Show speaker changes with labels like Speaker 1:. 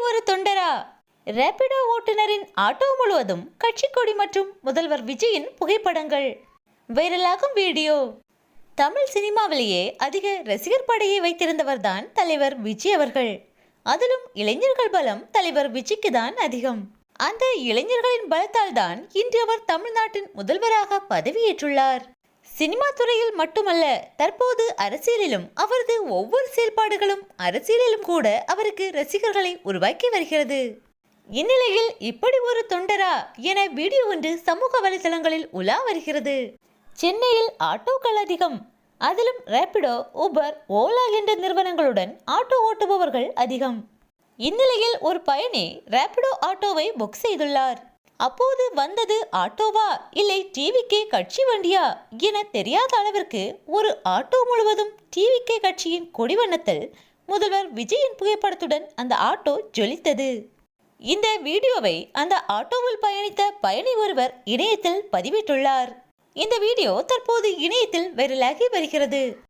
Speaker 1: ஒரு தொண்டரா? ரேபிடோ ஓட்டுநரின் ஆட்டோ முழுவதும் கட்சி கொடி மற்றும் முதல்வர் விஜயின் புகைப்படங்கள். வைரலாகும் வீடியோ. தமிழ் சினிமாவிலேயே அதிக ரசிகர் படையை வைத்திருந்தவர்தான் தலைவர் விஜய் அவர்கள். அதிலும் இளைஞர்கள் பலம் தலைவர் விஜய்க்கு தான் அதிகம். அந்த இளைஞர்களின் பலத்தால் தான் இன்று அவர் தமிழ்நாட்டின் முதல்வராக பதவியேற்றுள்ளார். சினிமா துறையில் மட்டுமல்ல, தற்போது அரசியலிலும் அவரது ஒவ்வொரு செயல்பாடுகளும் அரசியலிலும் கூட அவருக்கு ரசிகர்களை உருவாக்கி வருகிறது. இந்நிலையில் இப்படி ஒரு தொண்டரா என வீடியோ ஒன்று சமூக வலைதளங்களில் உலா வருகிறது. சென்னையில் ஆட்டோக்கள் அதிகம், அதிலும் ரேபிடோ, ஊபர், ஓலா என்ற நிறுவனங்களுடன் ஆட்டோ ஓட்டுபவர்கள் அதிகம். இந்நிலையில் ஒரு பயணி ரேபிடோ ஆட்டோவை புக் செய்துள்ளார். அப்போது வந்தது ஆட்டோவா இல்லை டிவிகே கட்சி வண்டியா என தெரியாத அளவிற்கு ஒரு ஆட்டோ முழுவதும் டிவிகே கட்சியின் கொடி வண்ணத்தில் முதல்வர் விஜயின் புகைப்படத்துடன் அந்த ஆட்டோ ஜொலித்தது. இந்த வீடியோவை அந்த ஆட்டோவில் பயணித்த பயணி ஒருவர் இணையத்தில் பதிவிட்டுள்ளார். இந்த வீடியோ தற்போது இணையத்தில் வைரலாகி வருகிறது.